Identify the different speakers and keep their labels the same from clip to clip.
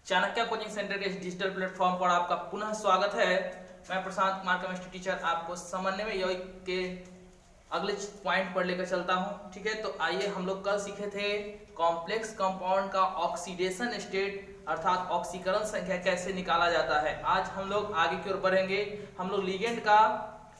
Speaker 1: Chanakya coaching centre के digital platform पर आपका पुनः स्वागत है। मैं प्रशांत कुमार केमिस्ट्री टीचर आपको समन्वय यौगिक के अगले पॉइंट पर लेकर चलता हूं। ठीक है, तो आइए हम लोग कल सीखे थे कॉम्प्लेक्स कंपाउंड का ऑक्सीडेशन स्टेट अर्थात ऑक्सीकरण संख्या कैसे निकाला जाता है। आज हम लोग आगे की ओर बढ़ेंगे। हम लोग लिगेंड का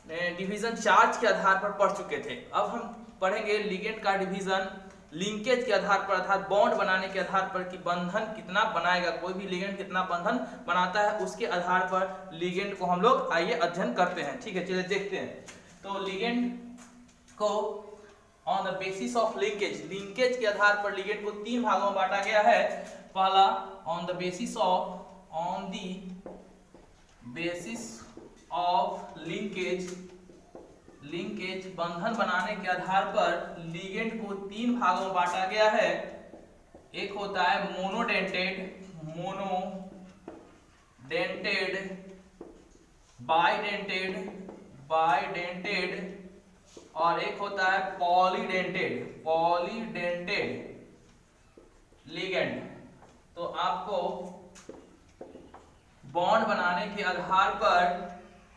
Speaker 1: डिवीजन चार्ज के आधार पर पढ़ चुके थे। अब हम पढ़ेंगे लिगेंड का डिवीजन लिंकेज के आधार पर अर्थात बॉन्ड बनाने के आधार पर कि बंधन कितना बनाएगा, कोई भी लिगेंड कितना बंधन बनाता है उसके आधार पर लिगेंड को हम लोग आइए अध्ययन करते हैं। ठीक है, चलिए देखते हैं। तो लिगेंड को on the basis of linkage, linkage के आधार पर लिगेंड को तीन भागों में बांटा गया है। पहला on the basis of linkage बंधन बनाने के आधार पर लिगेंड को तीन भागों में बांटा गया है। एक होता है मोनोडेंटेड, बाइडेंटेड और एक होता है पॉलीडेंटेड लिगेंड। तो आपको बॉन्ड बनाने के आधार पर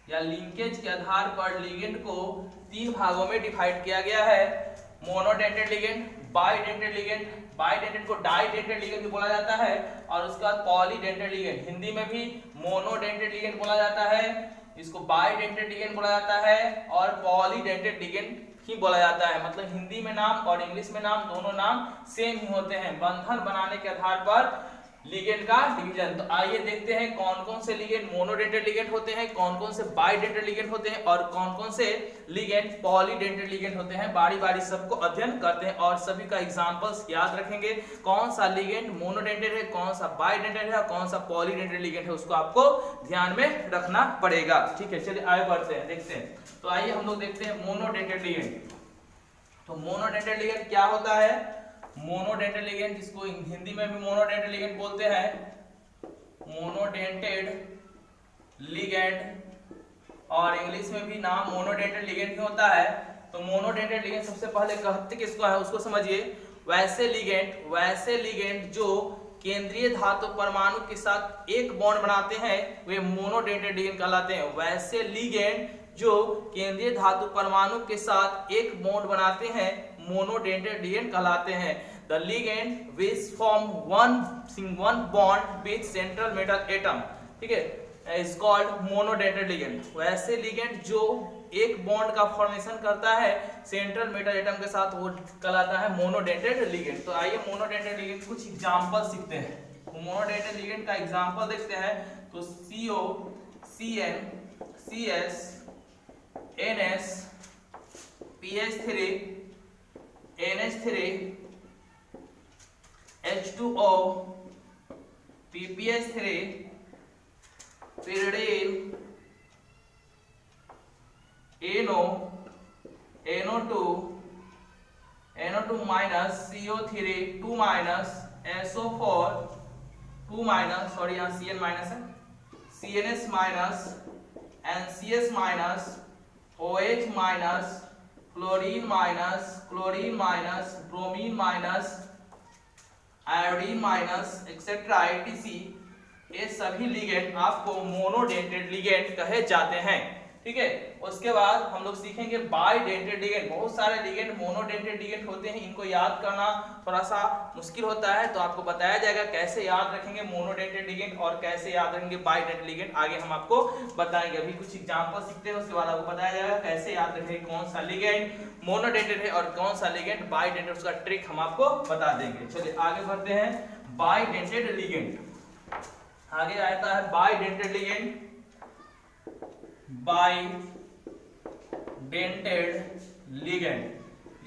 Speaker 1: या लिंकेज के आधार पर लिगेंड को तीन भागों में डिवाइड किया गया है। Monodentate ligand, bidentate ligand, bidentate को डाइडेंटेड लिगेंड भी बोला जाता है और उसके बाद पॉलीडेंटेड लिगेंड, हिंदी में भी मोनोडेंटेड लिगेंड बोला जाता है, इसको बाइडेंटेड लिगेंड बोला जाता है और पॉलीडेंटेड लिगेंड ही बोला जाता है। मतलब हिंदी में नाम और इंग्लिश में नाम दोनों नाम सेम ही होते हैं। बंधन बनाने के आधार पर लिगेंड का डिवीजन। तो आइए देखते हैं कौन कौन से लिगेंड मोनोडेंटेड लिगेंड होते हैं, कौन कौन से बाइडेंटेड लिगेंड होते हैं और कौन कौन से लिगेंड पॉलीडेंटेड लिगेंड होते हैं। बारी बारी सबको अध्ययन करते हैं और सभी का एग्जांपल्स याद रखेंगे। कौन सा लिगेंड मोनोडेंटेड है, कौन सा बाइडेंटेड है और कौन सा पॉलीडेंटेड लिगेंड है, उसको आपको ध्यान में रखना पड़ेगा। ठीक है, चलिए आगे बढ़ते हैं, देखते हैं। तो आइए हम लोग देखते हैं मोनोडेंटेड लिगेंड। तो मोनोडेंटेड लिगेंड क्या होता है? मोनोडेंटेड लिगेंड, जिसको हिंदी में भी मोनोडेंटेड लिगेंड बोलते हैं, मोनोडेंटेड लिगेंड और इंग्लिश में भी नाम मोनोडेंटेड लिगेंड ही होता है। तो मोनोडेंटेड लिगेंड सबसे पहले कहते किसको है उसको समझिए। वैसे लिगेंड जो केंद्रीय धातु परमाणु के साथ एक बॉन्ड बनाते हैं वे मोनोडेंटेड लिगेंड कहलाते हैं। वैसे लिगेंड जो केंद्रीय धातु परमाणु के साथ एक बॉन्ड बनाते हैं मोनोडेंटेड लिगेंड कहलाते हैं। The ligand which form one bond with central metal atom, ठीक है, is called monodentate ligand। वैसे लिगेंड जो एक बॉन्ड का फॉर्मेशन करता है सेंट्रल मेटल एटम के साथ वो कहलाता है मोनोडेंटेड लिगेंड। तो आइए मोनोडेंटेड लिगेंड कुछ एग्जांपल सीखते हैं। मोनोडेंटेड लिगेंड का एग्जांपल देखते हैं। तो CO, CN, CS, NS, PH3, NH3, H2O, PPH3, pyridine, NO, NO2, NO2 minus, CO3, 2 minus, SO4, 2 minus, sorry यहाँ CN माइनस है, CNS minus, NCS minus, OH minus, chlorine minus, bromine minus, iodine minus etcetera ITC, ये सभी ligand आपको monodentate ligand कहे जाते हैं। ठीक है, उसके बाद हम लोग सीखेंगे बाइडेंटेड लिगेंड। बहुत सारे लिगेंड मोनोडेंटेड लिगेंड होते हैं, इनको याद करना थोड़ा सा मुश्किल होता है, तो आपको बताया जाएगा कैसे याद रखेंगे मोनोडेंटेड लिगेंड और कैसे याद रखेंगे बाइडेंटेड लिगेंड। आगे हम आपको बताएंगे। अभी कुछ एग्जांपल सीखते हैं, उसके बाद आपको बताया जाएगा कैसे याद रखेंगे कौन सा लिगेंड मोनोडेंटेड है और कौन सा लिगेंड बाइडेंटेड, उसका ट्रिक हम आपको बता देंगे। चलिए आगे बढ़ते हैं। बाइडेंटेड लिगेंड, आगे आता है बाइडेंटेड लिगेंड। बाइडेंटेड लिगेंड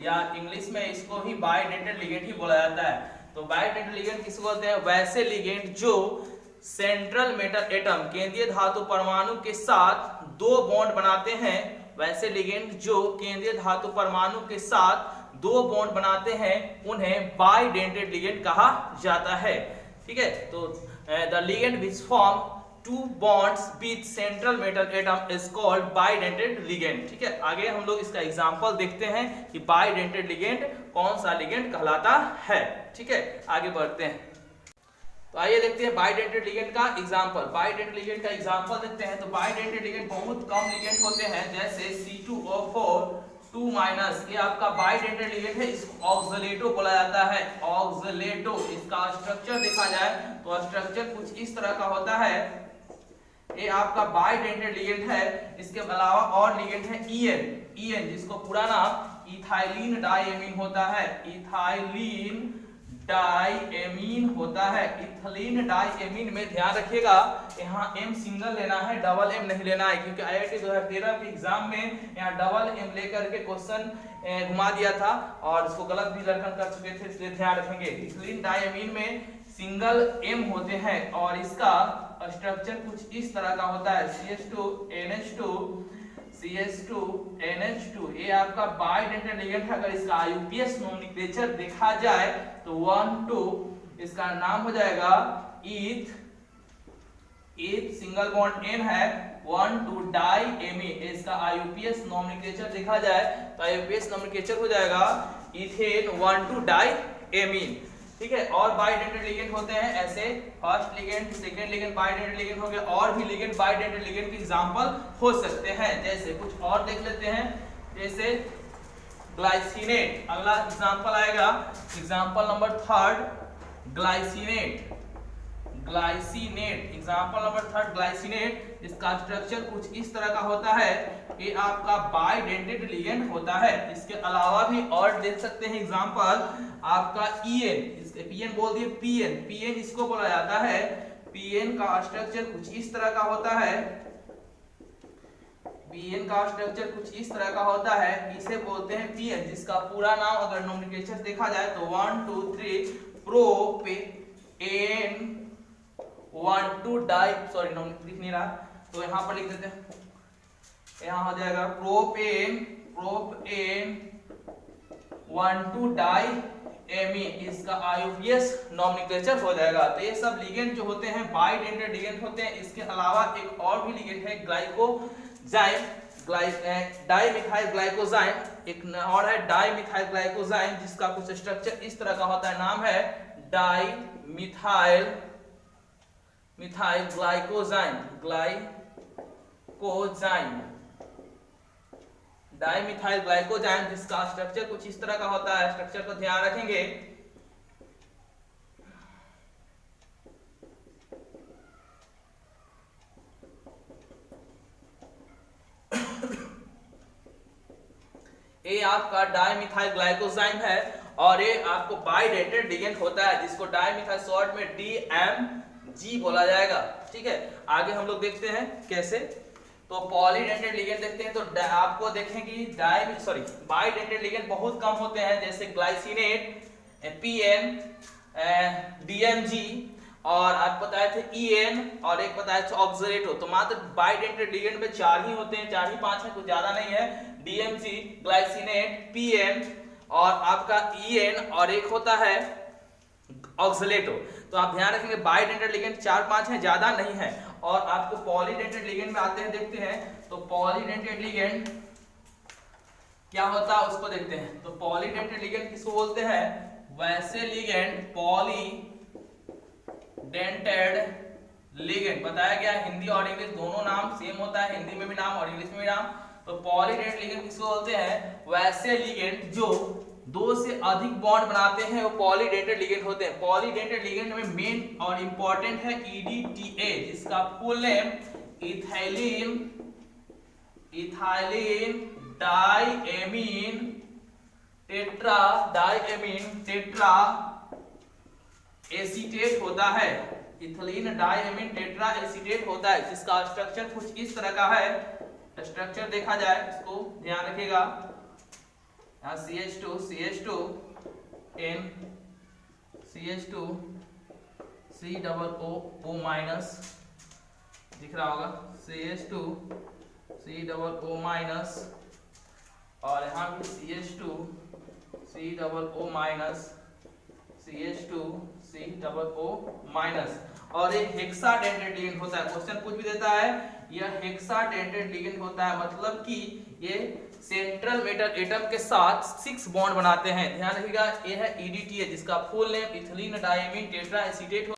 Speaker 1: या इंग्लिश में इसको ही बाइडेंटेड लिगेंड ही बोला जाता है। तो बाइडेंटेड लिगेंड किसको बोलते हैं? वैसे लिगेंड जो सेंट्रल मेटल एटम केंद्रीय धातु परमाणु के साथ दो बॉन्ड बनाते हैं। वैसे लिगेंड जो केंद्रीय धातु परमाणु के साथ दो बॉन्ड बनाते हैं उन्हें बाइडेंटेड लिगेंड कहा जाता है। ठीक है, तो the ligand which form two bonds with central metal atom is called bidentate ligand। ठीक है, आगे हम लोग इसका एग्जांपल देखते हैं कि bidentate ligand कौन सा लिगेंड कहलाता है। ठीक है, आगे बढ़ते हैं। तो आइए देखते हैं बाइडेंटेड लिगेंड का एग्जांपल। बाइडेंटेड लिगेंड का एग्जांपल देखते हैं। तो बाइडेंटेड लिगेंड बहुत कम लिगेंड होते हैं, जैसे C2O4 2- ये आपका बाइडेंटेड लिगेंड है, इसको ऑक्सलेटो बोला जाता है। ऑक्सलेटो, इसका स्ट्रक्चर देखा जाए तो स्ट्रक्चर कुछ इस तरह का होता है। ये आपका बाइडेंटेड लिगेंड है। इसके अलावा और लिगेंड है EN, जिसको पूरा नाम इथाइलिन डाइएमीन होता है। इथाइलिन डाइएमीन होता है। इथिलीन डाइएमीन में ध्यान रखिएगा, यहाँ M सिंगल लेना है, डबल M नहीं लेना है, क्योंकि IIT 2013 के एग्जाम में यहाँ डबल M लेकर के क्वेश्चन घुमा दिया था और इसको गलत भी लड़कन कर चुके थे, इसलिए ध्यान रखेंगे। इथिलीन डाइएमीन में सिंगल M होते हैं और इसका स्ट्रक्चर कुछ इस तरह का होता है। CH2NH2 ये आपका बाइडेंटेड लिगेंड है। अगर इसका IUPAC नोमेनक्लेचर देखा जाए तो 1-2 इसका नाम हो जाएगा ईथ सिंगल बॉन्ड N है, 1-2 डाइएमीन। इसका IUPAC नोमेनक्लेचर देखा जाए तो IUPAC नोमेनक्लेचर हो जाएगा इथेन 1-2 डाइएमीन। ठीक है। और बाइडेंटेड लिगेंड होते हैं ऐसे, first ligand, second ligand bidentate ligand हो गया, और भी लिगेंड बाइडेंटेड लिगेंड के एग्जांपल हो सकते हैं। जैसे कुछ और देख लेते हैं, जैसे ग्लाइसिनेट, अगला एग्जांपल आएगा example number 3 glycinate. Example number 3 glycinate. इसका स्ट्रक्चर कुछ इस तरह का होता है। ये आपका बाइडेंटेड लिगेंड होता है। इसके अलावा भी और देख सकते हैं एग्जांपल, आपका PN बोल दिए, PN इसको बोला जाता है। PN का स्ट्रक्चर कुछ इस तरह का होता है। PN का स्ट्रक्चर कुछ इस तरह का होता है, इसे बोलते हैं PN, जिसका पूरा नाम अगर नोमेनक्लेचर देखा जाए तो 1-2-3 प्रोपेन 1-2 डाई, सॉरी नाम लिख नहीं रहा तो यहाँ पर लिख देते हैं, यहाँ हो जाएगा प्रोपेन 1-2 डाइएमीन। इसका IUPAC नोमेनक्लेचर हो जाएगा। तो ये सब लिगेंड जो होते हैं बाइडेंटेड लिगेंड होते हैं। इसके अलावा एक और भी लिगेंड है ग्लाइकोजाइम, डाइमिथाइल ग्लाइकोजाइम। एक और है डाइमिथाइल ग्लाइकोजाइम, जिसका कुछ स्ट्रक्चर इस तरह का होता है, नाम है डाइमिथाइल ग्लाइकोजाइम। डाइमिथाइल ग्लाइकोजाइम, जिसका स्ट्रक्चर कुछ इस तरह का होता है। स्ट्रक्चर को ध्यान रखेंगे। ये आपका डाइमिथाइल ग्लाइकोजाइम है और ये आपको बाइडेंटेड लिगेंड होता है, जिसको डाइमिथाइल शॉर्ट में DMG बोला जाएगा। ठीक है। आगे हम लोग देखते हैं कैसे। तो पॉलीडेंटेड लिगेंड देखते हैं। तो आपको देखें कि बाइडेंटेड लिगेंड बहुत कम होते हैं, जैसे ग्लाइसिनेट, PN, DMG, और आप बताए थे EN, और एक बताए थे ऑक्सलेटो। तो मात्र बाइडेंटेड लिगेंड में 4 ही होते हैं, 4 ही 5 है, कुछ ज्यादा नहीं है। DMG, ग्लाइसिनेट, PN और आपका EN, और एक होता है ऑक्सलेटो। तो आप ध्यान रखेंगे बाइडेंटेड लिगेंड 4-5 है, ज्यादा नहीं है। और आपको पॉलीडेंटेड लिगेंड में आते हैं, देखते हैं। तो पॉलीडेंटेड लिगेंड क्या होता है उसको देखते हैं। तो पॉलीडेंटेड लिगेंड किसको बोलते हैं? वैसे लिगेंड, पॉलीडेंटेड लिगेंड बताया गया। हिंदी और इंग्लिश दोनों नाम सेम होता है, हिंदी में भी नाम और इंग्लिश में भी नाम। तो पॉलीडेंटेड लिगेंड किसको बोलते हैं? वैसे लिगेंड जो 2 से अधिक बॉन्ड बनाते हैं वो पॉलीडेंटेड लिगेंड होते हैं। पॉलीडेंटेड लिगेंड में मेन और इंपॉर्टेंट है EDTA, जिसका full name ethylene diamine tetra acetate होता है। इथिलीन डाइएमीन टेट्रा एसीटेट होता है, जिसका स्ट्रक्चर कुछ इस तरह का है। स्ट्रक्चर देखा जाए, इसको ध्यान रखिएगा। CH2 N CH2 COO- दिख रहा होगा, CH2 COO- और यहाँ भी CH2 COO- CH2 COO-। और ये हेक्साडेंटेड लिगेंड होता है। क्वेश्चन कुछ भी देता है, यह हेक्साडेंटेड लिगेंड होता है, मतलब कि ये सेंट्रल मेटल एटम के साथ 6 बॉन्ड बनाते हैं। ध्यान रखिएगा, ये है EDTA, जिसका full name ethylene diamine tetra acetate.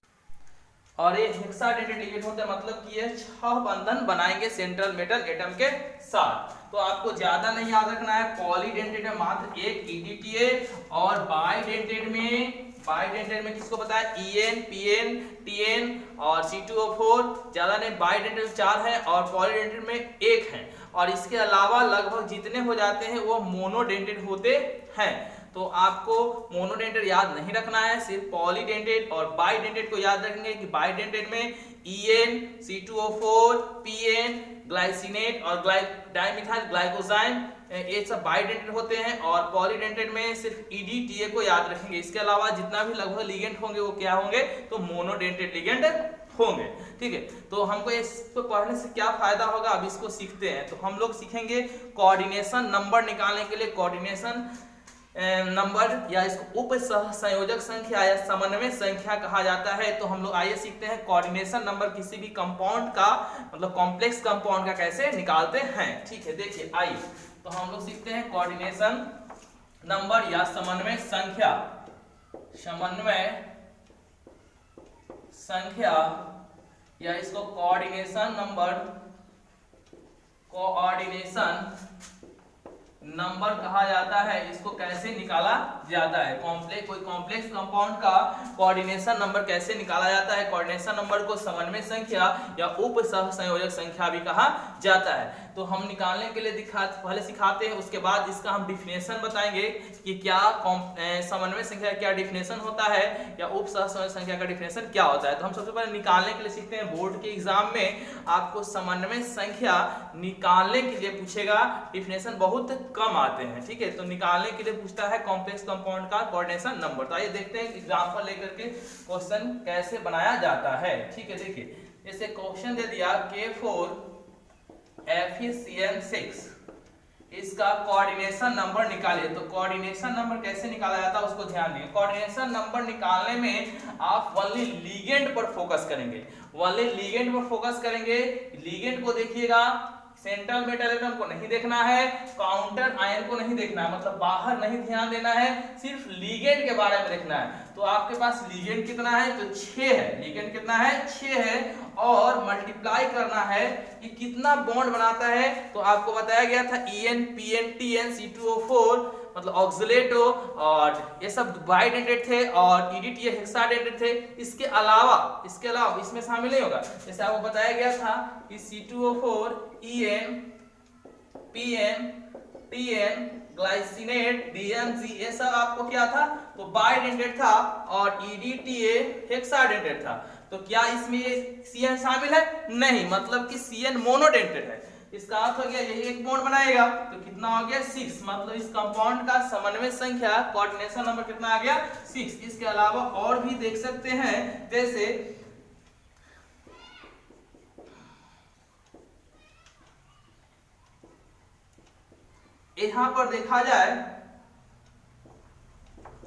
Speaker 1: और ये हेक्साडेंटेड लिगेंड होता है, मतलब कि ये 6 बंधन बनाएंगे सेंट्रल मेटल एटम के साथ। तो आपको ज्यादा नहीं याद रखना है, पॉलीडेंटेड में मात्र एक EDTA और बाइडेंटेड में किसको पता है, EN, PN, TN और C2O4, ज्यादा नहीं, बाइडेंटेड 4 है और पॉलीडेंटेड में 1 है, और इसके अलावा लगभग जितने हो जाते हैं वो मोनोडेंटेड होते हैं। तो आपको मोनोडेंटेड याद नहीं रखना है, सिर्फ पॉलीडेंटेड और बाइडेंटेड को याद रखेंगे कि बाइडेंटेड में EN, C2O4, PN, ग्लाइसिनेट और डाइमिथाइल ग्लाइकोजाइम, ये सब बाइडेंटेड होते हैं, और पॉलीडेंटेड में सिर्फ EDTA को याद रखेंगे। इसके अलावा जितना भी लगभग लिगेंड होंगे वो क्या होंगे, तो मोनोडेंटेड लिगेंड होंगे। ठीक है, तो हमको इसको पढ़ने से क्या फायदा होगा, अब इसको सीखते हैं। तो हम लोग सीखेंगे कोऑर्डिनेशन नंबर निकालने के लिए कोऑर्डिनेशन नंबर, या इसको उप संयोजक संख्या या समन्वय संख्या कहा जाता है। तो हम लोग आइए सीखते हैं कोऑर्डिनेशन नंबर किसी भी कंपाउंड का, मतलब कॉम्प्लेक्स कंपाउंड का कैसे निकालते हैं। ठीक है, देखिए आइए, तो हम लोग सीखते हैं कोऑर्डिनेशन नंबर या समन्वय संख्या या इसको कोऑर्डिनेशन नंबर कहा जाता है। इसको कैसे निकाला जाता है, कोई कॉम्प्लेक्स कंपाउंड का कोऑर्डिनेशन नंबर कैसे निकाला जाता है। कोऑर्डिनेशन नंबर को समन्वय संख्या या उप सहसंयोजक संख्या भी कहा जाता है। तो हम निकालने के लिए पहले सिखाते हैं, उसके बाद इसका हम डिफिनेशन बताएंगे कि क्या समन्वय संख्या क्या डिफिनेशन होता है या उप सहसंयोजक संख्या का डिफिनेशन क्या होता है। तो हम सबसे पहले निकालने के लिए सीखते हैं। बोर्ड के एग्जाम में आपको समन्वय संख्या निकालने के लिए पूछेगा, डिफिनेशन बहुत कम आते हैं। ठीक है, तो निकालने के लिए पूछता है कॉम्प्लेक्स कंपाउंड का कोऑर्डिनेशन नंबर। तो आइए देखते हैं एग्जांपल लेकर के क्वेश्चन कैसे बनाया जाता है। ठीक है, देखिए जैसे क्वेश्चन दे दिया K4 FeCN6, इसका कोऑर्डिनेशन नंबर निकालिए। तो कोऑर्डिनेशन नंबर कैसे निकाला जाता है उसको ध्यान दिए। कोऑर्डिनेशन नंबर निकालने में आप ओनली लिगेंड पर फोकस करेंगे, लिगेंड को देखिएगा, सेंट्रल मेटल एटम को नहीं देखना है, काउंटर आयन को नहीं देखना है, मतलब बाहर नहीं ध्यान देना है, सिर्फ लिगेंड के बारे में देखना है। तो आपके पास लिगेंड कितना है, तो 6 है, लिगेंड कितना है, 6 है, और मल्टीप्लाई करना है कि कितना बॉन्ड बनाता है। तो आपको बताया गया था EN, PN, TN, C2O4 मतलब ऑक्सिलेटो, और ये सब बाइडेंटेड थे, और EDTA हेक्साडेंटेड थे। इसके अलावा इसमें शामिल नहीं होगा। जैसे आपको बताया गया था कि C2O4, EN, PN, TN, glycinate, DMG, ये सब आपको क्या था, तो बाइडेंटेड था, और EDTA हेक्साडेंटेड था। तो क्या इसमें CN शामिल है, नहीं, मतलब कि CN मोनोडेंटेड है। इसका अर्थ हो गया यही एक बॉन्ड बनाएगा, तो कितना हो गया 6, मतलब इस कंपाउंड का समन्वय संख्या कोऑर्डिनेशन नंबर कितना आ गया 6। इसके अलावा और भी देख सकते हैं, जैसे यहां पर देखा जाए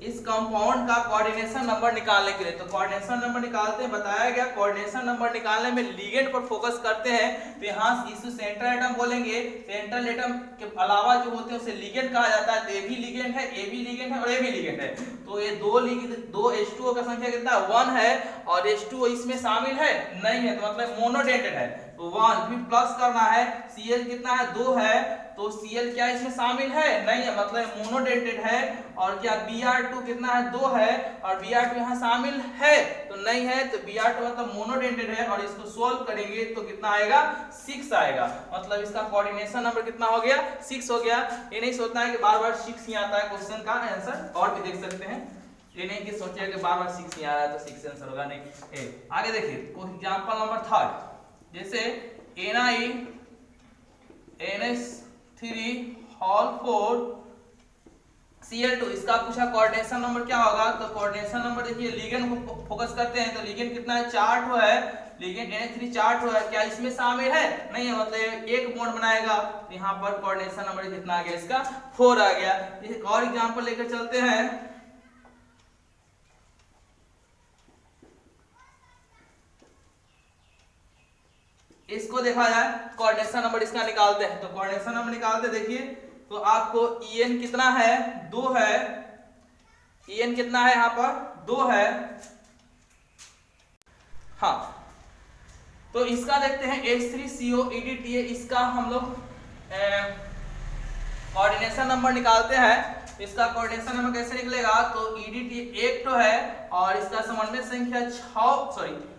Speaker 1: इस कंपाउंड का कोऑर्डिनेशन नंबर निकालने के लिए, तो कोऑर्डिनेशन नंबर निकालते हैं, बताया गया कोऑर्डिनेशन नंबर निकालने में लिगेंड पर फोकस करते हैं। तो यहाँ इस सेंट्रल एटम बोलेंगे, सेंट्रल एटम के अलावा जो होते हैं उसे लिगेंड कहा जाता है। तो ये भी लिगेंड है, ये भी लिगेंड है, और ये भी लिगेंड है। तो ये दो H2O का संख्या कितना है, 1 है, और H2O इसमें शामिल है नहीं है, तो मतलब मोनोडेंटेड है। तो 1 फिर प्लस करना है, Cl कितना है, 2 है, तो Cl क्या इसमें शामिल है, नहीं है, मतलब मोनोडेंटेड है। और क्या Br2 कितना है, 2 है, और Br2 यहाँ शामिल है तो नहीं है, तो Br2 मतलब मोनोडेंटेड है, और इसको सोल्व करेंगे तो कितना आएगा, 6 आएगा। मतलब इसका कोऑर्डिनेशन नंबर कितना हो गया, 6 हो गया। ये नहीं सोचना है कि बार बार 6 ही आता है क्वेश्चन का आंसर, और भी देख सकते हैं, ये नहीं कि सोचिए कि बार बार 6 ही आ रहा है तो 6 आंसर होगा, नहीं। आगे देखिए एग्जांपल नंबर 3, जैसे NiNH3 Cl2, इसका पूछा कोऑर्डिनेशन नंबर क्या होगा। तो कोऑर्डिनेशन नंबर देखिए, लिगेंड को फोकस करते हैं, तो लिगेंड कितना है, 4 है, लिगेंड NH3 4 है, क्या इसमें शामिल है, नहीं है, मतलब एक बॉन्ड बनाएगा। तो यहाँ पर कोऑर्डिनेशन नंबर कितना आ गया, इसका 4 आ गया। एक और एग्जांपल लेकर चलते हैं, इसको देखा जाए, कोऑर्डिनेशन नंबर इसका निकालते हैं। तो कोऑर्डिनेशन नंबर निकालते देखिए, तो आपको EN कितना है, 2 है, EN कितना है यहाँ पर 2 है, हाँ, तो इसका देखते हैं H3COEDTA, इसका हम लोग कोऑर्डिनेशन नंबर निकालते हैं। इसका कोऑर्डिनेशन नंबर कैसे निकलेगा, तो EDTA एक तो है और इसका समन्वय संख्या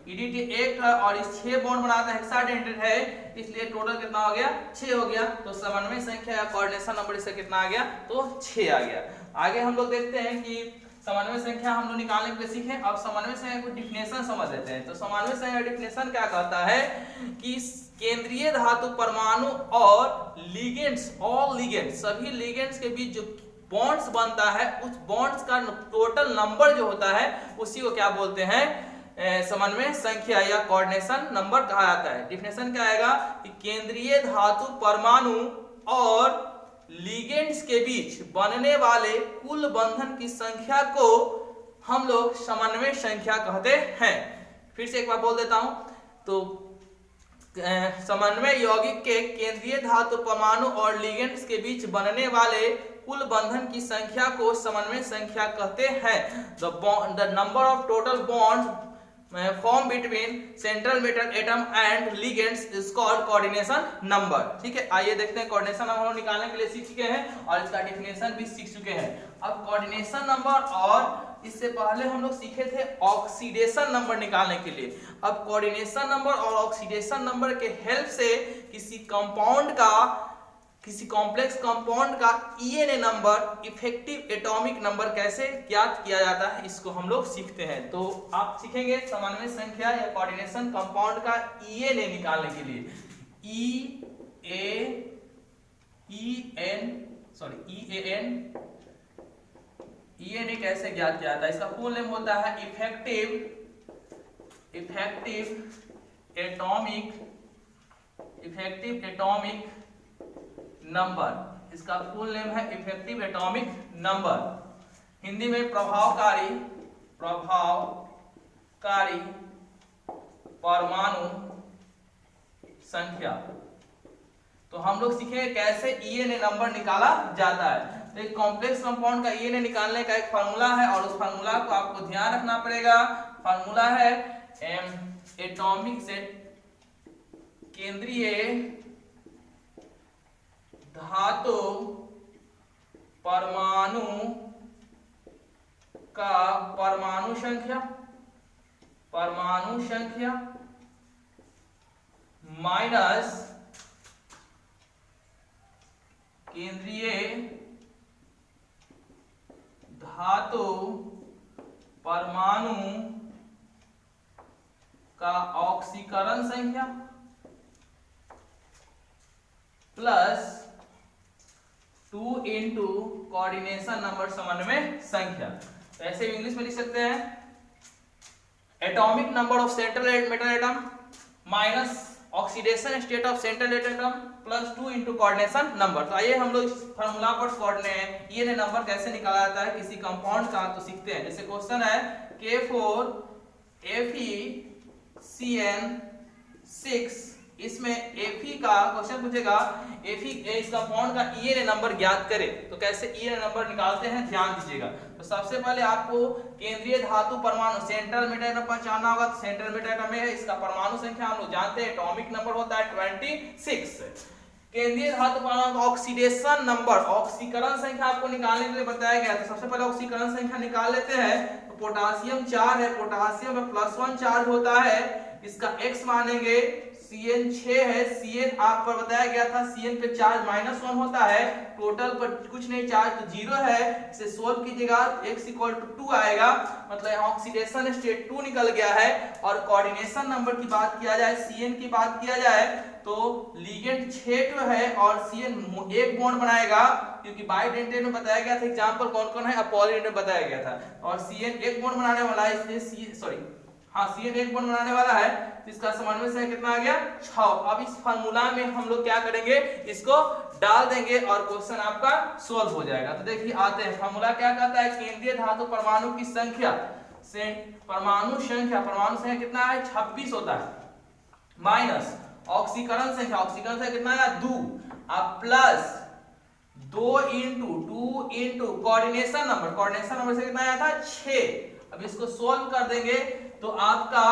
Speaker 1: EDTA एक है और इस 6 बॉन्ड बनाता है, हेक्साडेंटेड है, इसलिए टोटल कितना हो गया, 6 हो गया। तो समन्वय संख्या या कोऑर्डिनेशन नंबर इसका कितना आ गया, तो 6 आ गया। आगे हम लोग देखते हैं कि समन्वय संख्या हम लोग निकालने के लिए सीखे। अब समन्वय संख्या को डिफिनेशन समझ लेते हैं। तो समन्वय संख्या डिफिनेशन क्या कहता है कि केंद्रीय धातु परमाणु और लिगेंड्स, ऑल लिगेंड्स, सभी लिगेंड्स के बीच जो बॉन्ड्स बनता है उस बॉन्ड्स का टोटल नंबर जो होता है उसी को क्या बोलते हैं, समन्वय संख्या या कोऑर्डिनेशन नंबर कहा जाता है। डिफिनेशन क्या आएगा कि केंद्रीय धातु परमाणु और लिगेंड्स के बीच बनने वाले कुल बंधन की संख्या को हम लोग समन्वय संख्या कहते हैं। फिर से एक बार बोल देता हूं, तो समन्वय यौगिक के केंद्रीय धातु परमाणु और लिगेंड्स के बीच बनने वाले कुल बंधन की संख्या को समन्वय संख्या कहते हैं। The number of total bonds form between central metal atom and ligands is called coordination number. ठीक है, आइए देखते हैं कोऑर्डिनेशन नंबर हम निकालने के लिए सीख चुके हैं और इसका डेफिनेशन भी सीख चुके हैं। अब कोऑर्डिनेशन नंबर, और इससे पहले हम लोग सीखे थे ऑक्सीडेशन नंबर निकालने के लिए। अब कोऑर्डिनेशन नंबर और ऑक्सीडेशन नंबर के हेल्प से किसी कंपाउंड का, किसी कॉम्प्लेक्स कंपाउंड का ENA number, effective atomic number कैसे ज्ञात किया जाता है, इसको हम लोग सीखते हैं। तो आप सीखेंगे समन्वय संख्या या कोऑर्डिनेशन कंपाउंड का ENA निकालने के लिए ENA कैसे ज्ञात किया जाता है। इसका फुल नेम होता है इफेक्टिव एटॉमिक नंबर। इसका फुल नेम है इफेक्टिव एटॉमिक नंबर, हिंदी में प्रभावकारी परमाणु संख्या। तो हम लोग सीखेंगे कैसे ENA नंबर निकाला जाता है। तो एक कॉम्प्लेक्स कंपाउंड का ENA निकालने का एक फार्मूला है और उस फार्मूला को आपको ध्यान रखना पड़ेगा। फार्मूला है एटॉमिक से केंद्रीय धातु परमाणु का परमाणु संख्या माइनस केंद्रीय धातु परमाणु का ऑक्सीकरण संख्या प्लस 2 इंटू कोऑर्डिनेशन नंबर, समन्वय संख्या। तो ऐसे इंग्लिश में लिख सकते हैं atomic number of central metal atom minus oxidation state of central atom plus 2 into coordination number. तो आइए हम लोग इस फार्मूला पर ENA नंबर कैसे निकाला जाता है किसी कंपाउंड का, तो सीखते हैं। जैसे क्वेश्चन है K4FeCN6, इसमें Fe का क्वेश्चन पूछेगा, Fe इस कंपाउंड का ENA नंबर ज्ञात करें। तो कैसे ENA नंबर निकालते हैं ध्यान दीजिएगा। तो सबसे पहले आपको केंद्रीय धातु परमाणु सेंट्रल मेटल एटम पहचानना होगा। तो सेंट्रल मेटल एटम में है, इसका परमाणु संख्या हम लोग जानते हैं, एटॉमिक नंबर होता है 26। केंद्रीय धातु परमाणु का ऑक्सीडेशन नंबर, ऑक्सीकरण संख्या आपको निकालने के लिए बताया गया। तो सबसे पहले ऑक्सीकरण संख्या निकाल लेते हैं। तो पोटासियम 4 है, पोटासियम में +1 चार्ज होता है, इसका x मानेंगे। Cn 6 है, Cn आप पर बताया गया था Cn पे चार्ज -1 होता है, टोटल पर कुछ नहीं चार्ज तो 0 है। इसे सोल्व कीजिएगा x = 2 आएगा, मतलब यहाँ ऑक्सीडेशन स्टेट 2 निकल गया है। और कोऑर्डिनेशन नंबर की बात किया जाए, Cn की बात किया जाए, तो लिगेंड 6 है और Cn एक बॉन्ड बनाएगा, क्योंकि बाइडेंटेट में बताया गया था एग्जांपल कौन कौन है, अब पॉलीडेंटेट में बताया गया था। और Cn एक बॉन्ड बनाने वाला है, इसलिए Cn एक बॉन्ड बनाने वाला है, तो इसका समन्वय संख्या कितना आ गया 6। अब इस फार्मूला में हम लोग क्या करेंगे, इसको डाल देंगे और क्वेश्चन आपका सोल्व हो जाएगा। तो देखिए आते हैं, फार्मूला क्या कहता है, केंद्रीय धातु परमाणु की संख्या से परमाणु संख्या कितना है 26 होता है, माइनस ऑक्सीकरण संख्या कितना है 2, अब प्लस 2 इंटू कोऑर्डिनेशन नंबर से कितना आया था 6। अब इसको सोल्व कर देंगे तो आपका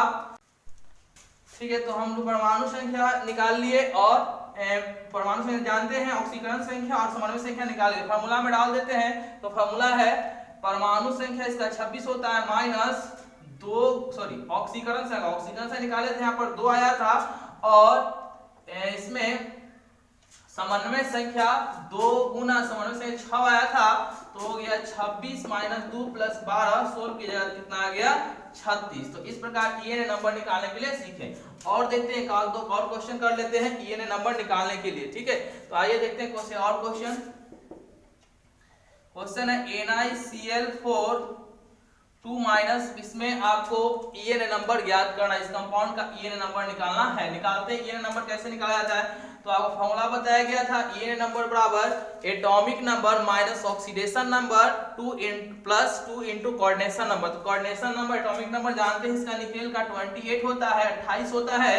Speaker 1: ठीक है, तो हम लोग परमाणु संख्या निकाल लिए और परमाणु संख्या जानते हैं, ऑक्सीकरण संख्या और समन्वय संख्या निकाल लिए। फार्मूला में डाल देते हैं, तो फार्मूला है परमाणु संख्या इसका 26 होता है माइनस ऑक्सीकरण संख्या निकाले थे, यहाँ पर 2 आया था और इसमें समन्वय संख्या 2 गुना समन्वय संख्या 6 आया था, तो हो गया 26 माइनस 2 प्लस 12, 16 की जगह कितना आ गया 36। तो इस प्रकार ईएनए नंबर निकालने के लिए सीखें। और देखते हैं एक दो और क्वेश्चन कर लेते हैं ईएनए नंबर निकालने के लिए। ठीक है, तो आइए देखते हैं क्वेश्चन और क्वेश्चन है NiCl4 2 माइनस, इसमें आपको ईएनए नंबर ज्ञात करना है, इस कंपाउंड का ईएनए नंबर निकालना है। निकालते हैं ईएनए नंबर कैसे निकाला जाता है, तो आपको फॉर्मूला बताया गया था ईएनए नंबर बराबर atomic number minus oxidation number 2 into coordination number. तो कोऑर्डिनेशन नंबर एटॉमिक नंबर जानते हैं, इसका निकेल का 28 होता है, 28 होता है।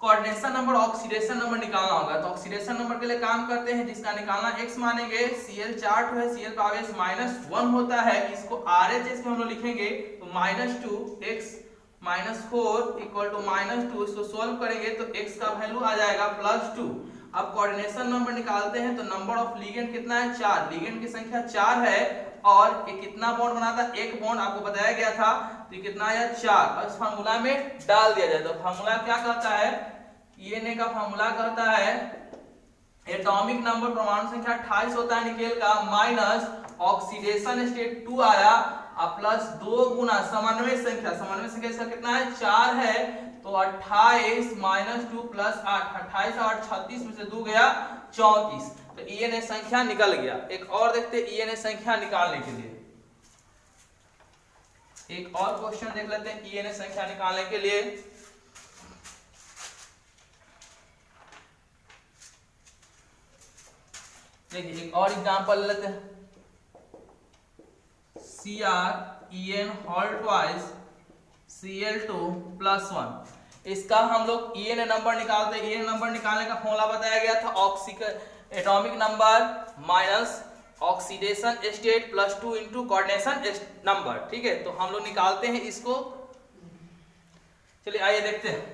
Speaker 1: कोऑर्डिनेशन नंबर ऑक्सीडेशन नंबर निकालना होगा, तो ऑक्सीडेशन नंबर के लिए काम करते हैं, जिसका निकालना x मानेंगे। Cl4 है, Cl का आवेश -1 होता है, इसको RHS में हम लोग लिखेंगे, तो -2 x -4 इक्वल टू -2, इसको सॉल्व करेंगे तो x का वैल्यू आ जाएगा +2। अब कोऑर्डिनेशन नंबर निकालते हैं, तो नंबर ऑफ लिगेंड कितना है 4, लिगेंड की संख्या 4 है और ये कितना बॉन्ड बनाता है, एक बॉन्ड आपको बताया गया था, तो ये कितना आया 4, और इस फार्मूला में डाल दिया जाए। तो फार्मूला क्या कहता है, ईएनए का फार्मूला कहता है एटॉमिक नंबर परमाणु संख्या 28 होता है निकेल का, माइनस ऑक्सीडेशन स्टेट 2 आया और प्लस 2 गुना समन्वय संख्या इसका कितना है 4 है, तो 28 माइनस 2 प्लस 8, 28 और 36 में से 2 गया 34, तो ईएनए संख्या निकल गया। एक और देखते हैं ईएनए संख्या निकालने के लिए, एक और क्वेश्चन देख लेते हैं ईएनए संख्या निकालने के लिए। देखिए एक और एग्जांपल लेते हैं, CrEn होल ट्वाइस Cl2+1, इसका हम लोग ईएनए नंबर निकालते हैं। ईएनए नंबर निकालने का फॉर्मूला बताया गया था atomic number minus oxidation state +2 into coordination number. ठीक है, तो हम लोग निकालते हैं इसको, चलिए आइए देखते हैं।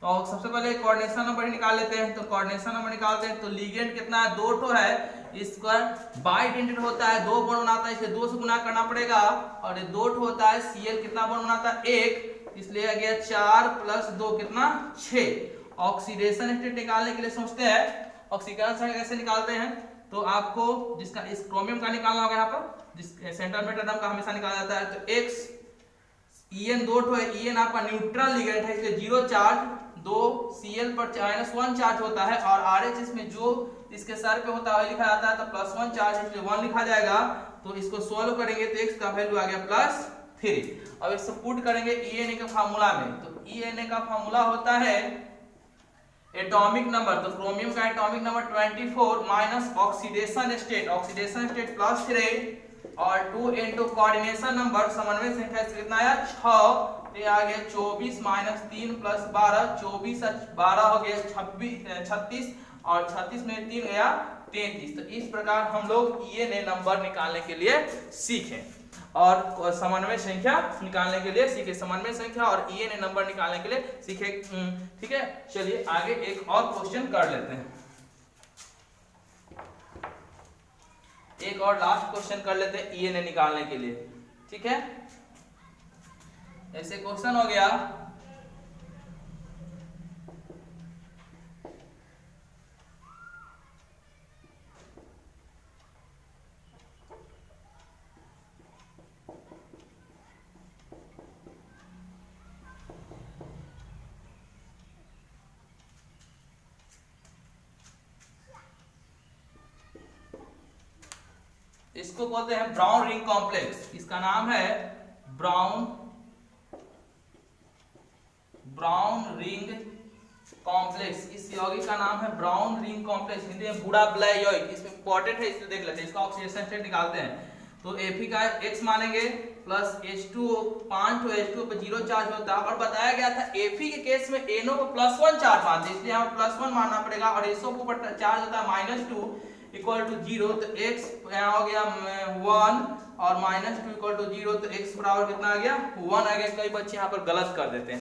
Speaker 1: तो सबसे पहले कोऑर्डिनेशन नंबर निकाल लेते हैं, तो कोऑर्डिनेशन नंबर निकालते हैं, तो लिगेंड कितना है 2 ठो है, इसका बाइडेंटेड होता है, 2 बॉन्ड बनाता है, इसे 2 से गुना करना पड़ेगा, और ये 2 ठो होता है, Cl कितना बॉन्ड बनाता है 1, इसलिए आ गया 4 प्लस 2 कितना 6। ऑक्सीडेशन स्टेट निकालने के लिए सोचते हैं, ऑक्सीकरण संख्या कैसे निकालते हैं, तो आपको जिसका इस क्रोमियम का निकालना होगा, यहाँ पर जिस सेंटीमीटर एटम का हमेशा निकाला जाता है, तो x En 2 ठो है, En आपका न्यूट्रल लिगेंड है, इसलिए 0 चार्ज, 2 Cl पर -1 चार्ज होता है, और RHS में जो इसके सर पे होता है लिखा जाता है, तो +1 चार्ज है, इसलिए 1 लिखा जाएगा। तो इसको सॉल्व करेंगे तो x का वैल्यू आ गया +3। अब इसको पुट करेंगे ENA के फार्मूला में, तो ENA का फार्मूला होता है एटॉमिक नंबर, तो क्रोमियम का atomic number 24 minus oxidation state +3 और 2 इनटू कोऑर्डिनेशन नंबर समन्वय संख्या कितना आया 6, ये आ गया 24 माइनस 3 प्लस 12, 24 12 हो गया 36 और 36 में 3 गया 33। तो इस प्रकार हम लोग ईएनए नंबर निकालने के लिए सीखे और समन्वय संख्या निकालने के लिए सीखे, समन्वय संख्या और ईएनए नंबर निकालने के लिए सीखे। ठीक है, चलिए आगे एक और क्वेश्चन कर लेते हैं, एक और लास्ट क्वेश्चन कर लेते हैं ईएनए निकालने के लिए। ठीक है, ऐसे क्वेश्चन हो गया, इसको बोलते हैं ब्राउन रिंग कॉम्प्लेक्स, इसका नाम है ब्राउन रिंग कॉम्प्लेक्स, इस यौगिक का नाम है ब्राउन रिंग कॉम्प्लेक्स, हिंदी में बूढ़ा ब्लैक यौगिक। इसमें इंपॉर्टेंट है, इसलिए देख लेते हैं, इसका ऑक्सीडेशन स्टेट निकालते हैं। तो Fe का x मानेंगे प्लस H2O, 5 H2O पे 0 चार्ज होता है, और बताया गया था Fe के केस में NO को +1 चार्ज मानते हैं, इसलिए यहाँ +1 मानना पड़ेगा, और SO को चार्ज होता है -2 इक्वल टू 0, तो x यहाँ हो गया 1 और -2 इक्वल टू 0, तो x बराबर कितना आ गया 1 आ गया। कई बच्चे यहाँ पर गलत कर देते हैं,